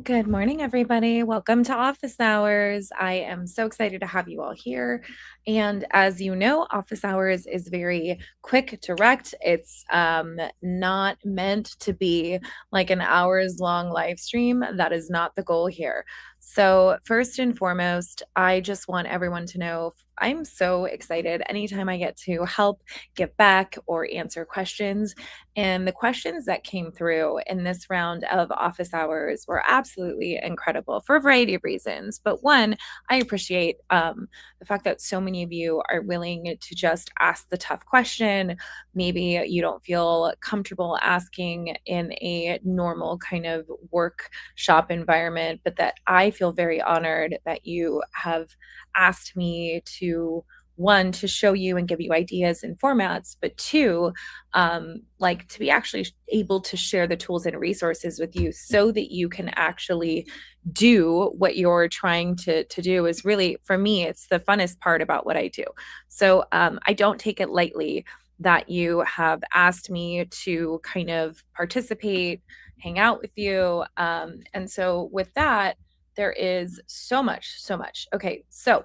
Good morning, everybody. Welcome to Office Hours. I am so excited to have you all here. And as you know, Office Hours is very quick, direct. It's not meant to be like an hours long live stream. That is not the goal here. So, first and foremost, I just want everyone to know I'm so excited anytime I get to help, give back, or answer questions. And the questions that came through in this round of office hours were absolutely incredible for a variety of reasons. But one, I appreciate the fact that so many of you are willing to just ask the tough question. Maybe you don't feel comfortable asking in a normal kind of workshop environment, but that I feel very honored that you have asked me to one to show you and give you ideas and formats, but two, like to be actually able to share the tools and resources with you so that you can actually do what you're trying to do is really, for me, it's the funnest part about what I do. So I don't take it lightly that you have asked me to kind of participate, hang out with you. And so with that, there is so much, so much. Okay, so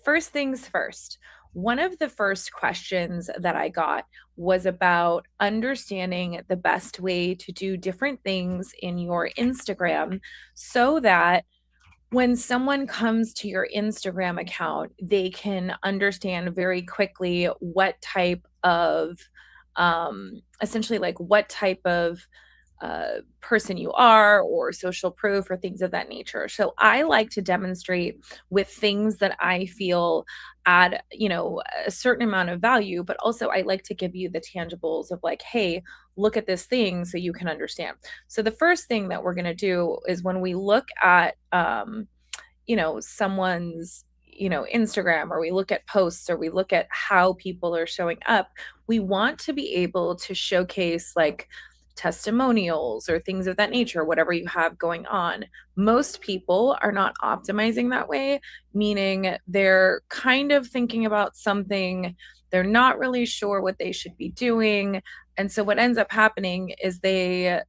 first things first. One of the first questions that I got was about understanding the best way to do different things in your Instagram so that when someone comes to your Instagram account, they can understand very quickly what type of, essentially, like what type of person you are or social proof or things of that nature. So I like to demonstrate with things that I feel add, a certain amount of value, but also I like to give you the tangibles of like, hey, look at this thing so you can understand. So the first thing that we're going to do is when we look at someone's Instagram, or we look at posts, or we look at how people are showing up, we want to be able to showcase like testimonials or things of that nature, whatever you have going on. Most people are not optimizing that way, meaning they're kind of thinking about something, they're not really sure what they should be doing. And so what ends up happening is they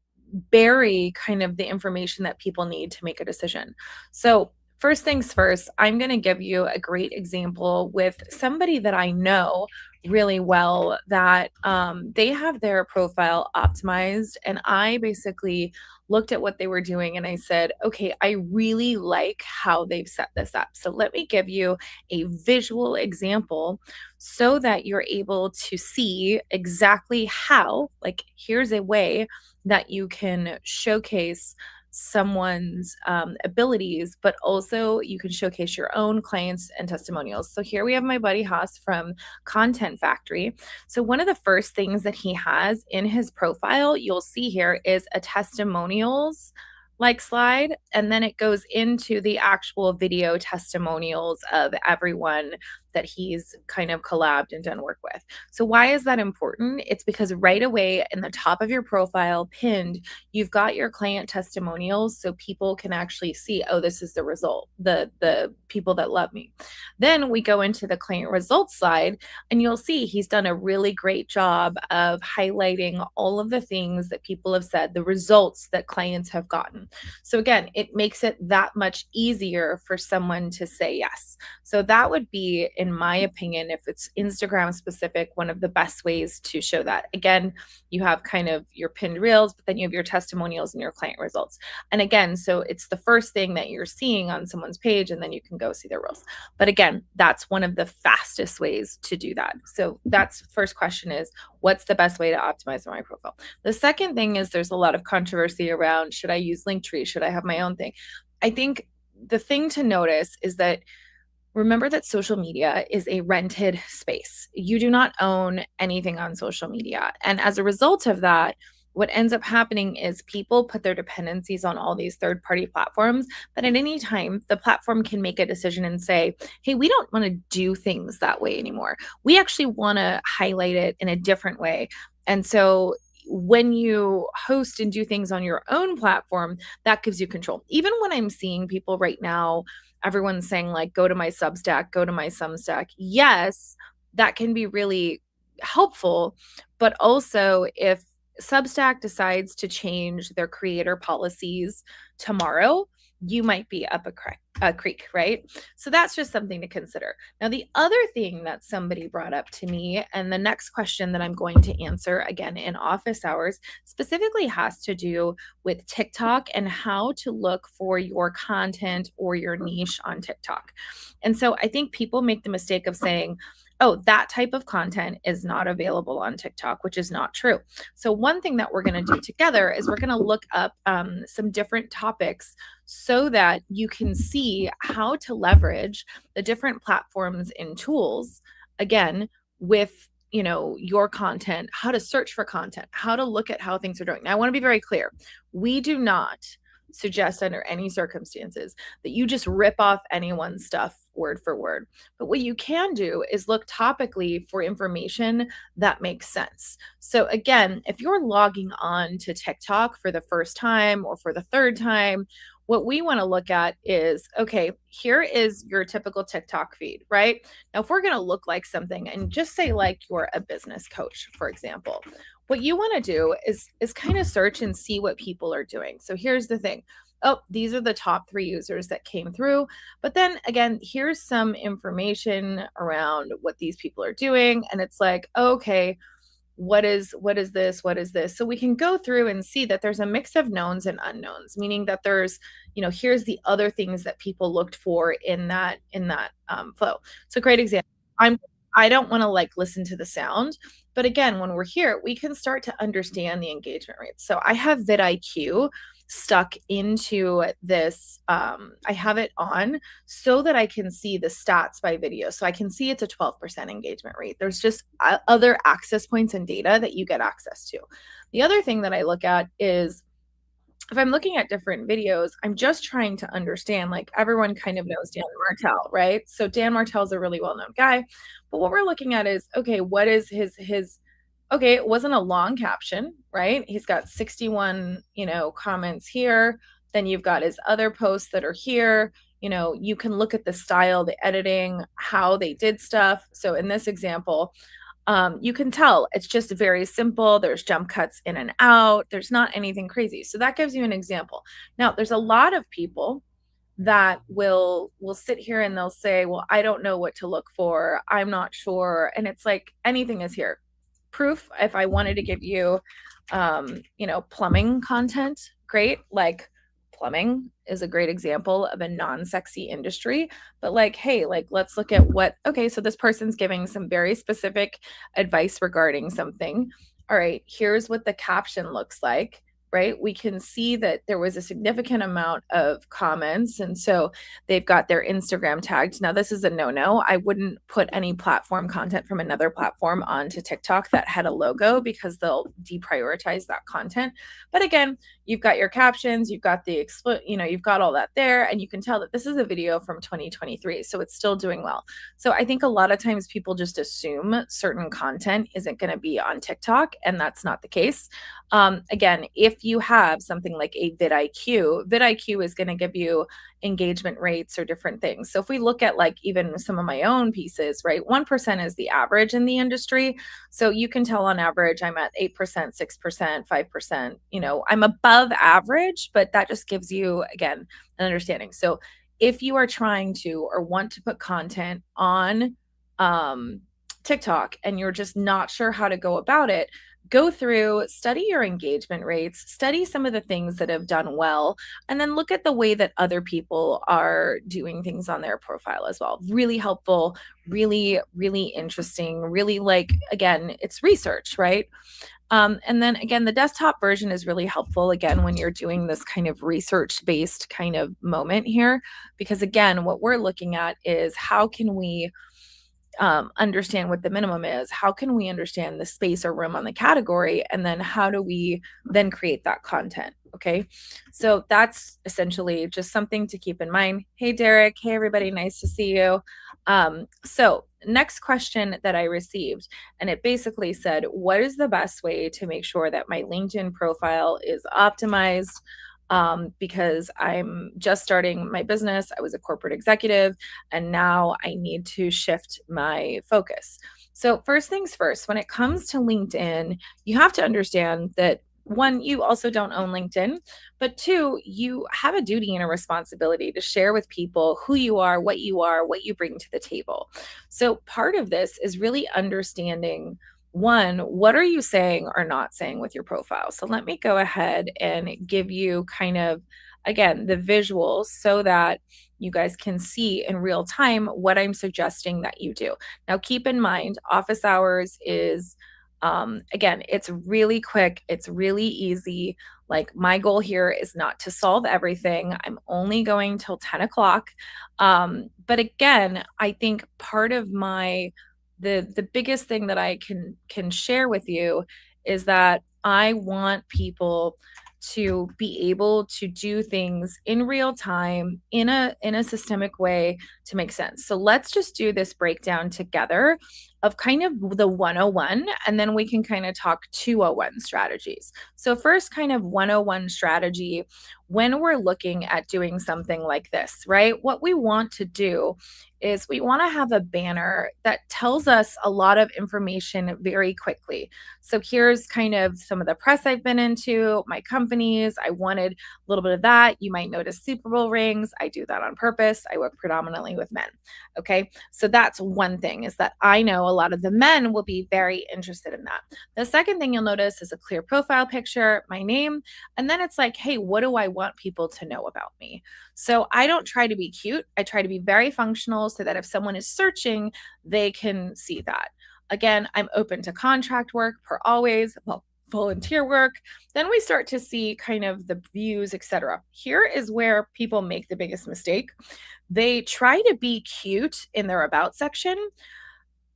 bury kind of the information that people need to make a decision. So, first things first, I'm going to give you a great example with somebody that I know really well that they have their profile optimized. And I basically looked at what they were doing and I said, okay, I really like how they've set this up. So, let me give you a visual example so that you're able to see exactly how, like, here's a way that you can showcase someone's abilities, but also you can showcase your own clients and testimonials. So here we have my buddy Haas from Content Factory. So one of the first things that he has in his profile, you'll see here, is a testimonials like slide, and then it goes into the actual video testimonials of everyone that he's kind of collabed and done work with. So why is that important? It's because right away in the top of your profile pinned, you've got your client testimonials so people can actually see, oh, this is the result, the people that love me. Then we go into the client results slide and you'll see he's done a really great job of highlighting all of the things that people have said, the results that clients have gotten. So again, it makes it that much easier for someone to say yes. So that would be, in my opinion, if it's Instagram specific, one of the best ways to show that. Again, you have kind of your pinned reels, but then you have your testimonials and your client results. And again, so it's the first thing that you're seeing on someone's page, and then you can go see their reels. But again, that's one of the fastest ways to do that. So that's first question is, what's the best way to optimize my profile? The second thing is there's a lot of controversy around, should I use Linktree? Should I have my own thing? I think the thing to notice is that remember that social media is a rented space. You do not own anything on social media. And as a result of that, what ends up happening is people put their dependencies on all these third party platforms, but at any time, the platform can make a decision and say, hey, we don't want to do things that way anymore. We actually want to highlight it in a different way. And so when you host and do things on your own platform, that gives you control. Even when I'm seeing people right now, everyone's saying like, go to my Substack, go to my Substack. Yes, that can be really helpful. But also if Substack decides to change their creator policies tomorrow, you might be up a creek, right? So that's just something to consider. Now, the other thing that somebody brought up to me, and the next question that I'm going to answer again in office hours, specifically has to do with TikTok and how to look for your content or your niche on TikTok. And so I think people make the mistake of saying, oh, that type of content is not available on TikTok, which is not true. So, one thing that we're going to do together is we're going to look up some different topics so that you can see how to leverage the different platforms and tools, again, with your content, how to search for content, how to look at how things are doing. Now, I want to be very clear. We do not suggest under any circumstances that you just rip off anyone's stuff word for word. But what you can do is look topically for information that makes sense. So again, if you're logging on to TikTok for the first time or for the third time, what we want to look at is, okay, here is your typical TikTok feed, right? Now, if we're going to look like something and just say like you're a business coach, for example, what you want to do is kind of search and see what people are doing. So here's the thing. Oh, these are the top 3 users that came through. But then again, here's some information around what these people are doing. And it's like, okay, what is this, so we can go through and see that there's a mix of knowns and unknowns, meaning that there's here's the other things that people looked for in that flow. So great example. I don't want to like listen to the sound, but again, when we're here we can start to understand the engagement rates. So I have vidIQ stuck into this. I have it on so that I can see the stats by video. So I can see it's a 12% engagement rate. There's just other access points and data that you get access to. The other thing that I look at is if I'm looking at different videos, I'm just trying to understand, like everyone kind of knows Dan Martell, right? So Dan Martell is a really well-known guy, but what we're looking at is, okay, what is his okay, it wasn't a long caption, right? He's got 61, comments here. Then you've got his other posts that are here. You can look at the style, the editing, how they did stuff. So in this example, you can tell it's just very simple. There's jump cuts in and out. There's not anything crazy. So that gives you an example. Now, there's a lot of people that will sit here and they'll say, well, I don't know what to look for. I'm not sure. And it's like anything is here. Proof, if I wanted to give you plumbing content, great. Like plumbing is a great example of a non-sexy industry, but like, hey, like let's look at okay, so this person's giving some very specific advice regarding something. All right, here's what the caption looks like. Right, we can see that there was a significant amount of comments, and so they've got their Instagram tagged. Now, this is a no-no. I wouldn't put any platform content from another platform onto TikTok that had a logo because they'll deprioritize that content. But again, you've got your captions, you've got you've got all that there, and you can tell that this is a video from 2023, so it's still doing well. So I think a lot of times people just assume certain content isn't going to be on TikTok, and that's not the case. Again, if you have something like a vidIQ is going to give you engagement rates or different things. So if we look at like even some of my own pieces, right, 1% is the average in the industry. So you can tell on average I'm at 8%, 6%, 5%. I'm above average, but that just gives you, again, an understanding. So if you are trying to or want to put content on TikTok and you're just not sure how to go about it, go through, study your engagement rates, study some of the things that have done well, and then look at the way that other people are doing things on their profile as well. Really helpful, really, really interesting, really like, again, it's research, right? And then again, the desktop version is really helpful, again, when you're doing this kind of research-based kind of moment here, because again, what we're looking at is how can we understand what the minimum is, how can we understand the space or room on the category, and then how do we then create that content. Okay, so that's essentially just something to keep in mind. Hey Derek, hey everybody, nice to see you. So next question that I received, and it basically said, what is the best way to make sure that my LinkedIn profile is optimized? Because I'm just starting my business. I was a corporate executive, and now I need to shift my focus. So, first things first, when it comes to LinkedIn, you have to understand that one, you also don't own LinkedIn, but two, you have a duty and a responsibility to share with people who you are, what you bring to the table. So, part of this is really understanding one, what are you saying or not saying with your profile? So, let me go ahead and give you kind of, again, the visuals so that you guys can see in real time what I'm suggesting that you do. Now, keep in mind, office hours is, again, it's really quick, it's really easy. Like, my goal here is not to solve everything. I'm only going till 10 o'clock. But again, I think part of the biggest thing that I can share with you is that I want people to be able to do things in real time in a systemic way to make sense. So let's just do this breakdown together of kind of the 101, and then we can kind of talk 201 strategies. So first, kind of 101 strategy, when we're looking at doing something like this, right? What we want to do is we want to have a banner that tells us a lot of information very quickly. So here's kind of some of the press I've been into, my companies. I wanted a little bit of that. You might notice Super Bowl rings. I do that on purpose. I work predominantly with men. Okay. So that's one thing, is that I know a lot of the men will be very interested in that. The second thing you'll notice is a clear profile picture, my name, and then it's like, hey, what do I want people to know about me? So I don't try to be cute. I try to be very functional so that if someone is searching, they can see that. Again, I'm open to contract work per always, well, volunteer work. Then we start to see kind of the views, etc. Here is where people make the biggest mistake. They try to be cute in their about section.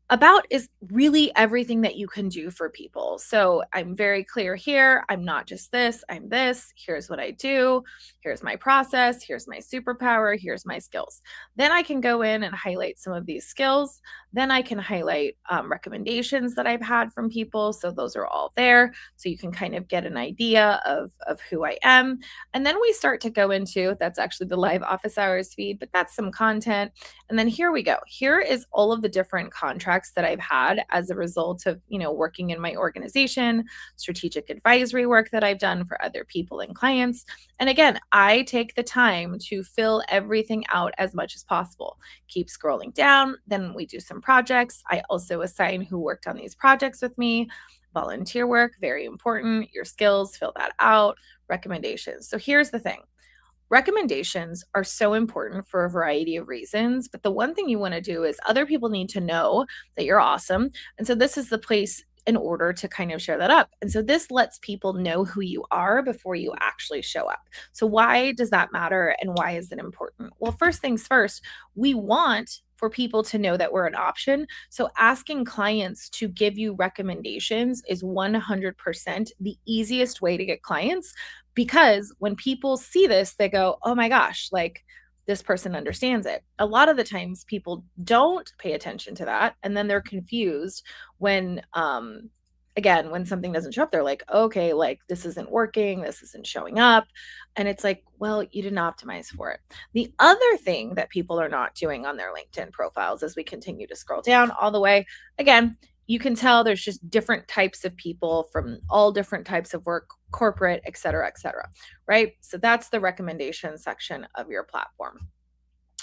About is really everything that you can do for people. So I'm very clear here. I'm not just this, I'm this. Here's what I do. Here's my process. Here's my superpower. Here's my skills. Then I can go in and highlight some of these skills. Then I can highlight recommendations that I've had from people. So those are all there. So you can kind of get an idea of who I am. And then we start to go into, that's actually the live office hours feed, but that's some content. And then here we go. Here is all of the different contracts that I've had as a result of, working in my organization, strategic advisory work that I've done for other people and clients. And again, I take the time to fill everything out as much as possible. Keep scrolling down. Then we do some projects. I also assign who worked on these projects with me. Volunteer work, very important. Your skills, fill that out. Recommendations. So here's the thing. Recommendations are so important for a variety of reasons, but the one thing you want to do is other people need to know that you're awesome. And so this is the place in order to kind of share that up. And so this lets people know who you are before you actually show up. So why does that matter and why is it important? Well, first things first, we want for people to know that we're an option. So asking clients to give you recommendations is 100% the easiest way to get clients, because when people see this, they go, oh my gosh, like this person understands it. A lot of the times people don't pay attention to that. And then they're confused when, again, when something doesn't show up, they're like, okay, like this isn't working, this isn't showing up. And it's like, well, you didn't optimize for it. The other thing that people are not doing on their LinkedIn profiles, as we continue to scroll down all the way, again, you can tell there's just different types of people from all different types of work, corporate, et cetera, right? So that's the recommendation section of your platform.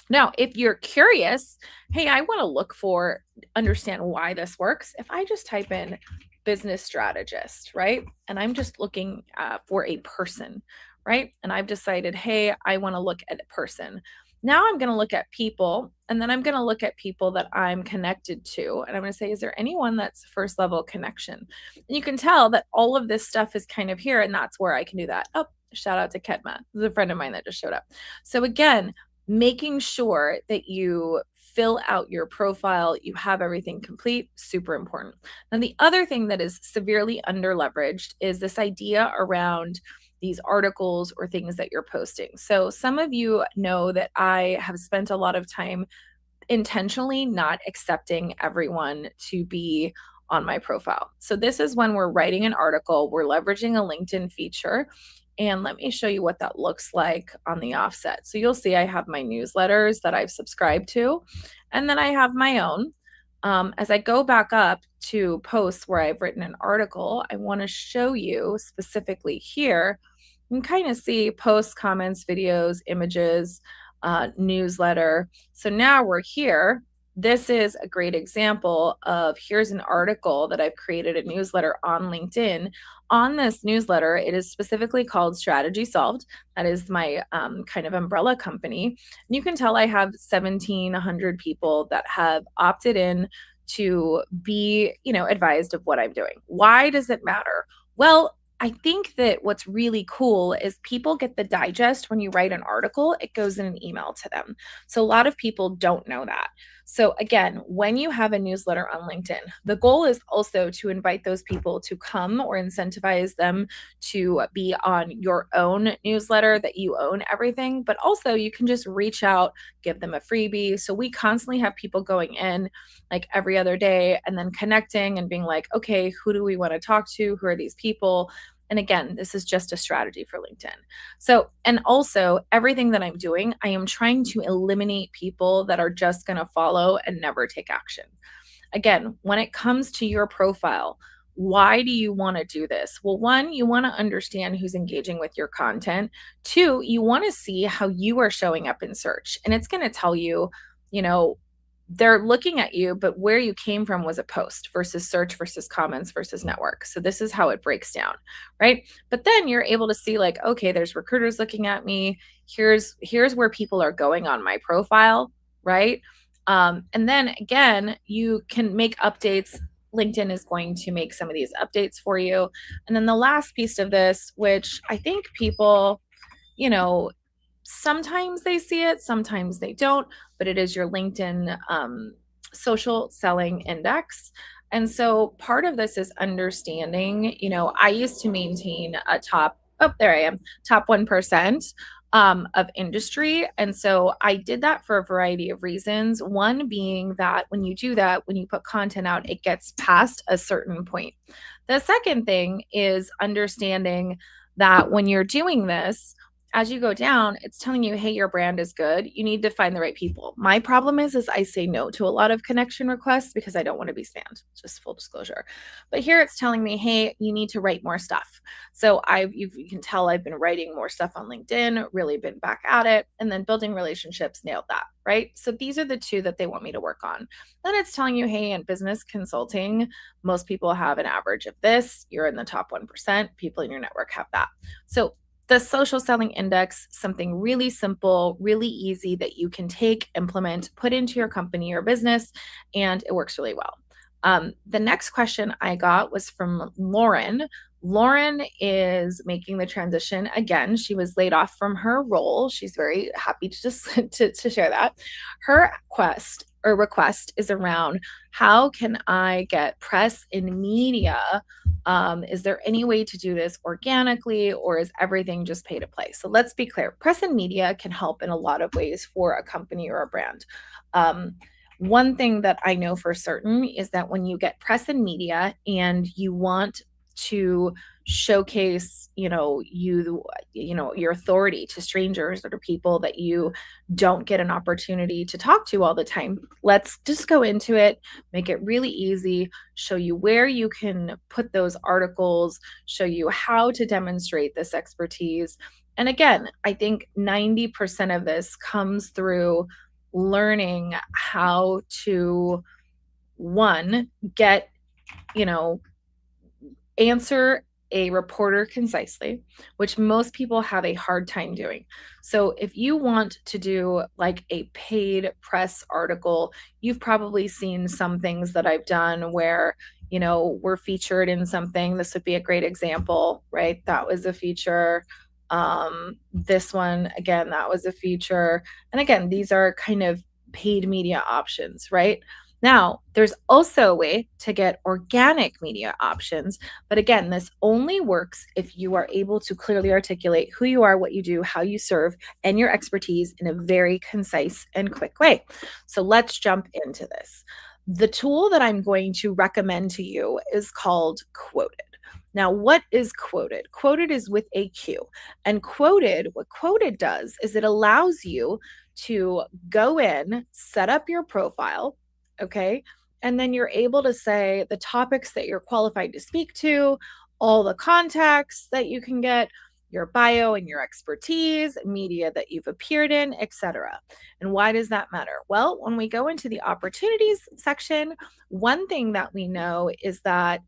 Now, if you're curious, hey, I want to understand why this works. If I just type in business strategist, right? And I'm just looking for a person, right? And I've decided, hey, I want to look at a person. Now I'm going to look at people, and then I'm going to look at people that I'm connected to. And I'm going to say, is there anyone that's first level connection? And you can tell that all of this stuff is kind of here, and that's where I can do that. Oh, shout out to Ketma. This is a friend of mine that just showed up. So again, making sure that you fill out your profile, you have everything complete, super important. Now, the other thing that is severely under leveraged is this idea around these articles or things that you're posting. So some of you know that I have spent a lot of time intentionally not accepting everyone to be on my profile. So this is when we're writing an article, we're leveraging a LinkedIn feature. And let me show you what that looks like on the offset. So you'll see I have my newsletters that I've subscribed to, and then I have my own. As I go back up to posts where I've written an article, I want to show you specifically here. You can kind of see posts, comments, videos, images, newsletter. So now we're here. This is a great example of here's an article that I've created a newsletter on LinkedIn. On this newsletter, it is specifically called Strategy Solved. That is my kind of umbrella company. And you can tell I have 1,700 people that have opted in to be, advised of what I'm doing. Why does it matter? Well, I think that what's really cool is people get the digest when you write an article, it goes in an email to them. So a lot of people don't know that. So again, when you have a newsletter on LinkedIn, the goal is also to invite those people to come or incentivize them to be on your own newsletter that you own everything, but also you can just reach out, give them a freebie. So we constantly have people going in like every other day and then connecting and being like, okay, who do we want to talk to? Who are these people? And again, this is just a strategy for LinkedIn. So, and also everything that I'm doing, I am trying to eliminate people that are just going to follow and never take action. Again, when it comes to your profile, why do you want to do this? Well, one, you want to understand who's engaging with your content. Two, you want to see how you are showing up in search. And it's going to tell you, you know, they're looking at you, but where you came from was a post versus search versus comments versus network. So this is how it breaks down, right? But then you're able to see like, okay, there's recruiters looking at me. Here's where people are going on my profile, right? And then again, you can make updates. LinkedIn is going to make some of these updates for you. And then the last piece of this, which I think people, you know, sometimes they see it, sometimes they don't, but it is your LinkedIn social selling index. And so part of this is understanding, I used to maintain a there I am, top 1% of industry. And so I did that for a variety of reasons. One being that when you do that, when you put content out, it gets past a certain point. The second thing is understanding that when you're doing this, as you go down, it's telling you, hey, your brand is good. You need to find the right people. My problem is I say no to a lot of connection requests because I don't want to be spammed, just full disclosure. But here it's telling me, hey, you need to write more stuff. So you can tell I've been writing more stuff on LinkedIn, really been back at it, and then building relationships, nailed that, right? So these are the two that they want me to work on. Then it's telling you, hey, in business consulting, most people have an average of this. You're in the top 1%. People in your network have that. So the social selling index, something really simple, really easy that you can take, implement, put into your company or business, and it works really well. The next question I got was from Lauren. Lauren is making the transition again. She was laid off from her role. She's very happy to just to share that. Her request is around how can I get press in media? Is there any way to do this organically, or is everything just pay to play? So let's be clear. Press and media can help in a lot of ways for a company or a brand. One thing that I know for certain is that when you get press and media and you want to showcase, your authority to strangers or to people that you don't get an opportunity to talk to all the time, let's just go into it, make it really easy, show you where you can put those articles, show you how to demonstrate this expertise. And again, I think 90% of this comes through learning how to, one, get, answer a reporter concisely, which most people have a hard time doing. So if you want to do like a paid press article, you've probably seen some things that I've done where, we're featured in something. This would be a great example, right? That was a feature. This one, again, that was a feature. And again, these are kind of paid media options, right? Now, there's also a way to get organic media options. But again, this only works if you are able to clearly articulate who you are, what you do, how you serve, and your expertise in a very concise and quick way. So let's jump into this. The tool that I'm going to recommend to you is called Quoted. Now, what is Quoted? Quoted is with a Q. And what Quoted does is it allows you to go in, set up your profile, okay? And then you're able to say the topics that you're qualified to speak to, all the contacts that you can get, your bio and your expertise, media that you've appeared in, etc. And why does that matter? Well, when we go into the opportunities section, one thing that we know is that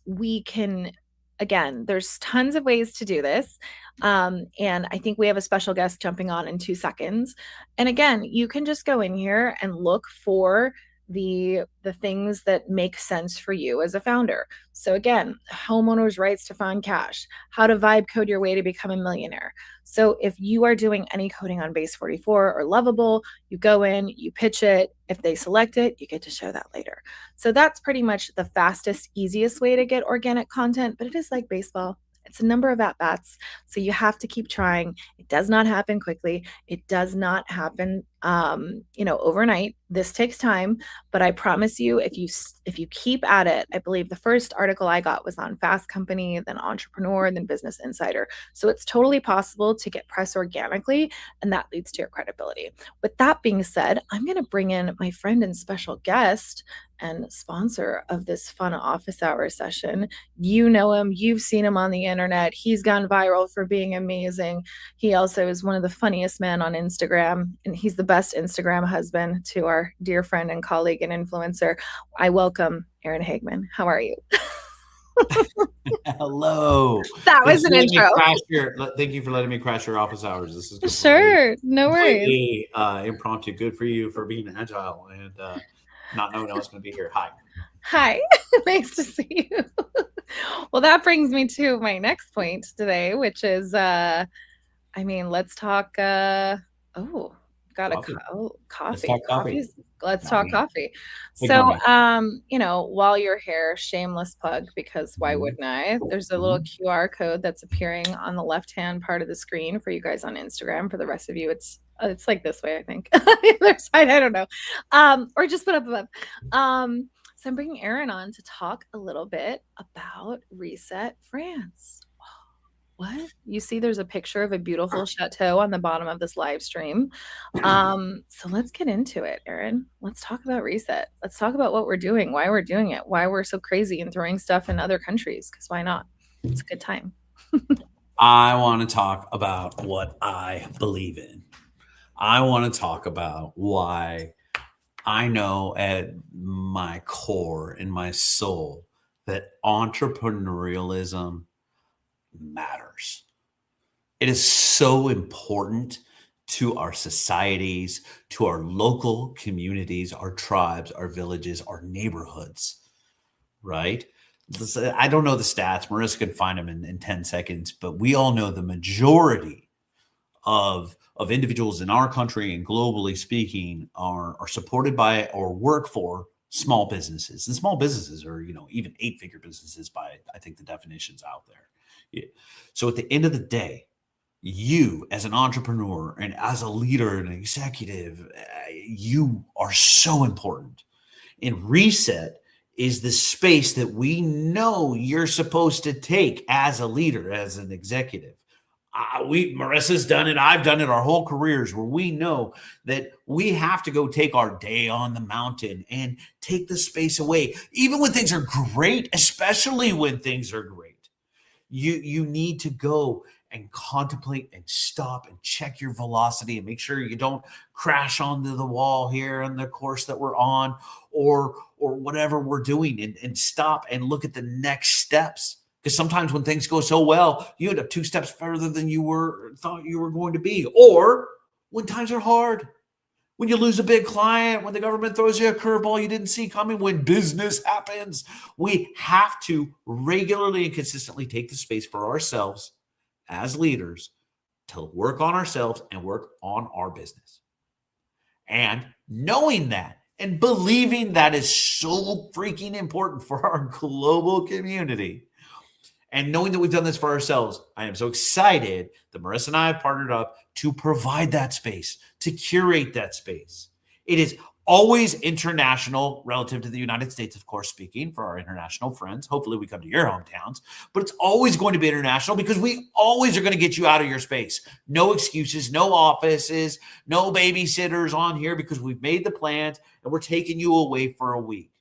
we can, again, there's tons of ways to do this. And I think we have a special guest jumping on in 2 seconds. And again, you can just go in here and look for the things that make sense for you as a founder. So again, homeowners' rights to fund cash, how to vibe code your way to become a millionaire. So if you are doing any coding on Base 44 or Lovable, you go in, you pitch it. If they select it, you get to show that later. So that's pretty much the fastest, easiest way to get organic content, but it is like baseball. It's a number of at-bats. So you have to keep trying. It does not happen quickly. It does not happen, overnight. This takes time, but I promise you, if you keep at it, I believe the first article I got was on Fast Company, then Entrepreneur, then Business Insider. So it's totally possible to get press organically, and that leads to your credibility. With that being said, I'm going to bring in my friend and special guest and sponsor of this fun office hour session. You know him, you've seen him on the internet. He's gone viral for being amazing. He also is one of the funniest men on Instagram, and he's the best Instagram husband to our dear friend and colleague and influencer. I welcome Aaron Hagman. How are you? Hello. That was an intro. Thank you for letting me crash your office hours. This is sure, no worries. Impromptu. Good for you for being agile and not knowing I was going to be here. Hi. Nice to see you. Well, that brings me to my next point today, which is, let's talk. Coffee. Let's talk coffee. So, while you're here, shameless plug, because why wouldn't I? There's a little QR code that's appearing on the left-hand part of the screen for you guys on Instagram. For the rest of you, it's like this way, I think. The other side, I don't know. Or just put up above. So I'm bringing Aaron on to talk a little bit about Reset France. What? You see there's a picture of a beautiful chateau on the bottom of this live stream. So let's get into it, Aaron. Let's talk about Reset. Let's talk about what we're doing, why we're doing it, why we're so crazy and throwing stuff in other countries, because why not? It's a good time. I want to talk about what I believe in. I want to talk about why I know at my core, in my soul, that entrepreneurialism matters. It is so important to our societies, to our local communities, our tribes, our villages, our neighborhoods, right? I don't know the stats. Marissa can find them in 10 seconds, but we all know the majority of individuals in our country and globally speaking are supported by or work for small businesses. And small businesses are, even 8-figure businesses by, I think, the definitions out there. Yeah. So at the end of the day, you as an entrepreneur and as a leader and an executive, you are so important. And Reset is the space that we know you're supposed to take as a leader, as an executive. Marissa's done it. I've done it our whole careers, where we know that we have to go take our day on the mountain and take the space away, even when things are great, especially when things are great. You need to go and contemplate and stop and check your velocity and make sure you don't crash onto the wall here on the course that we're on or whatever we're doing, and stop and look at the next steps. Because sometimes when things go so well, you end up 2 steps further than you thought you were going to be. Or when times are hard, when you lose a big client, when the government throws you a curveball you didn't see coming, when business happens, we have to regularly and consistently take the space for ourselves as leaders to work on ourselves and work on our business. And knowing that and believing that is so freaking important for our global community, and knowing that we've done this for ourselves, I am so excited that Marissa and I have partnered up to provide that space, to curate that space. It is always international relative to the United States, of course, speaking for our international friends. Hopefully we come to your hometowns, but it's always going to be international because we always are going to get you out of your space. No excuses, no offices, no babysitters on here because we've made the plans and we're taking you away for a week.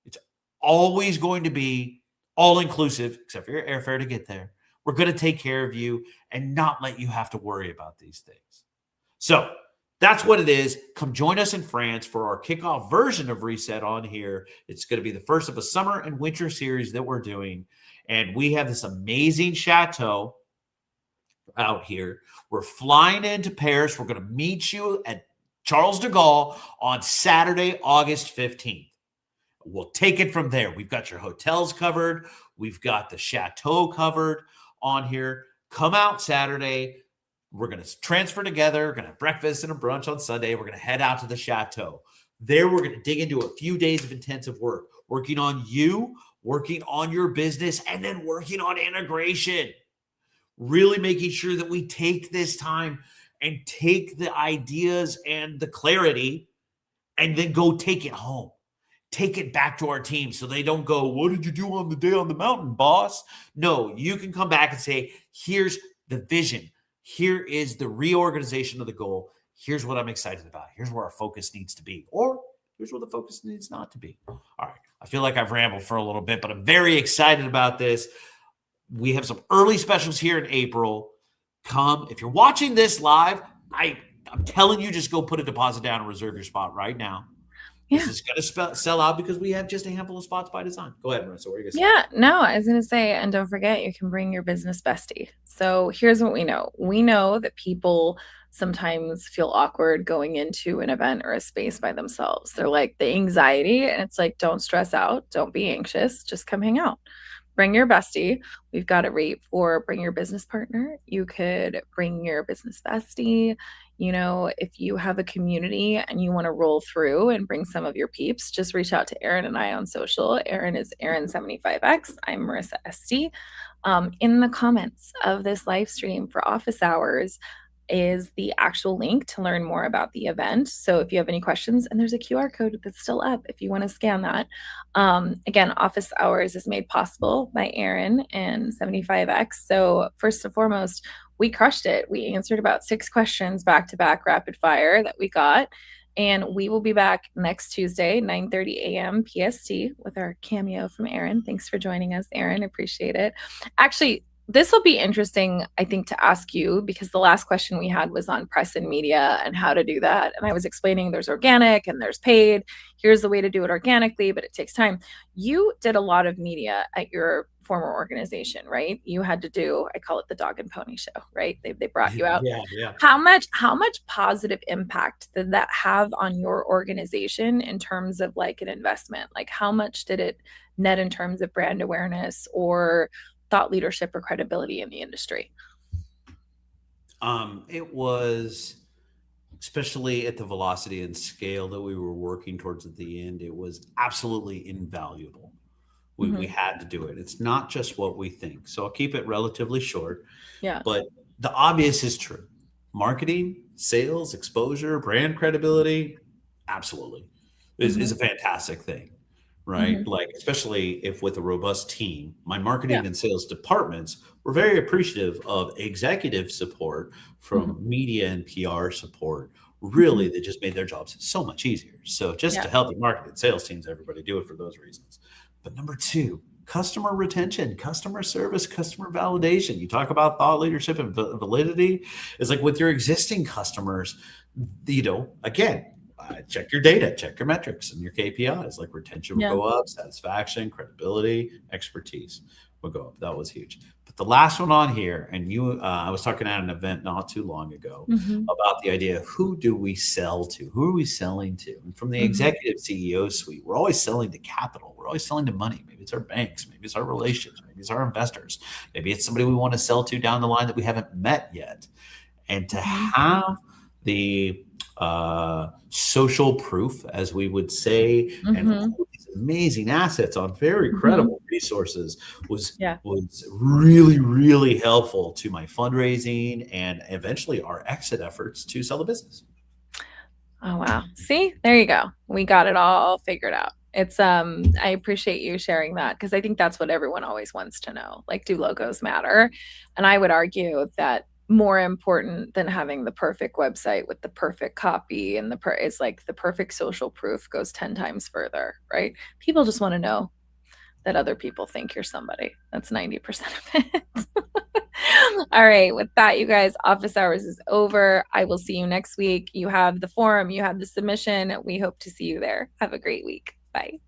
It's always going to be all inclusive, except for your airfare to get there. We're going to take care of you and not let you have to worry about these things. So that's what it is. Come join us in France for our kickoff version of Reset on here. It's going to be the first of a summer and winter series that we're doing. And we have this amazing chateau out here. We're flying into Paris. We're going to meet you at Charles de Gaulle on Saturday, August 15th. We'll take it from there. We've got your hotels covered. We've got the chateau covered on here. Come out Saturday. We're going to transfer together. We're going to have breakfast and a brunch on Sunday. We're going to head out to the chateau. There, we're going to dig into a few days of intensive work, working on you, working on your business, and then working on integration. Really making sure that we take this time and take the ideas and the clarity and then go take it home. Take it back to our team so they don't go, what did you do on the day on the mountain, boss? No, you can come back and say, here's the vision. Here is the reorganization of the goal. Here's what I'm excited about. Here's where our focus needs to be. Or here's where the focus needs not to be. All right. I feel like I've rambled for a little bit, but I'm very excited about this. We have some early specials here in April. Come. If you're watching this live, I'm telling you, just go put a deposit down and reserve your spot right now. Yeah. This is going to sell out because we have just a handful of spots by design. Go ahead, Marissa. What are you going to say? Yeah, no, I was going to say, and don't forget, you can bring your business bestie. So here's what we know. We know that people sometimes feel awkward going into an event or a space by themselves. They're like the anxiety, and it's like, don't stress out. Don't be anxious. Just come hang out. Bring your bestie. We've got a rate for bring your business partner. You could bring your business bestie. You know, if you have a community and you want to roll through and bring some of your peeps, just reach out to Erin and I on social. Erin is Erin75X. I'm Marissa Esty. In the comments of this live stream for office hours is the actual link to learn more about the event. So if you have any questions, and there's a QR code that's still up if you want to scan that. Again, office hours is made possible by Erin and 75X. So first and foremost, we crushed it. We answered about 6 questions back to back rapid fire that we got. And we will be back next Tuesday, 9:30 a.m. PST with our cameo from Erin. Thanks for joining us, Erin. Appreciate it. Actually, this will be interesting, I think, to ask you, because the last question we had was on press and media and how to do that. And I was explaining there's organic and there's paid. Here's the way to do it organically, but it takes time. You did a lot of media at your former organization, right? You had to do, I call it the dog and pony show, right? They brought you out. Yeah. How much positive impact did that have on your organization in terms of like an investment? Like how much did it net in terms of brand awareness or thought leadership or credibility in the industry? It was, especially at the velocity and scale that we were working towards at the end, it was absolutely invaluable. We had to do it. It's not just what we think. So I'll keep it relatively short. Yeah. But the obvious is true. Marketing, sales, exposure, brand credibility, absolutely is a fantastic thing. Right? Like, especially if with a robust team, my marketing and sales departments were very appreciative of executive support from media and PR support. Really, they just made their jobs so much easier. So just to help the marketing and sales teams, everybody do it for those reasons. But number 2, customer retention, customer service, customer validation. You talk about thought leadership and validity. It's like with your existing customers, you know, again, check your data, check your metrics and your KPIs, like retention will go up, satisfaction, credibility, expertise will go up. That was huge. But the last one on here, and I was talking at an event not too long ago about the idea of who do we sell to? Who are we selling to? And from the executive CEO suite, we're always selling to capital. We're always selling to money. Maybe it's our banks. Maybe it's our relations. Maybe it's our investors. Maybe it's somebody we want to sell to down the line that we haven't met yet. And to have the social proof, as we would say, and all these amazing assets on very credible resources was really, really helpful to my fundraising and eventually our exit efforts to sell the business. Oh wow. See, there you go. We got it all figured out. It's I appreciate you sharing that because I think that's what everyone always wants to know. Like, do logos matter? And I would argue that more important than having the perfect website with the perfect copy and is like the perfect social proof goes 10 times further, right? People just want to know that other people think you're somebody. That's 90% of it. All right. With that, you guys, office hours is over. I will see you next week. You have the forum, you have the submission. We hope to see you there. Have a great week. Bye.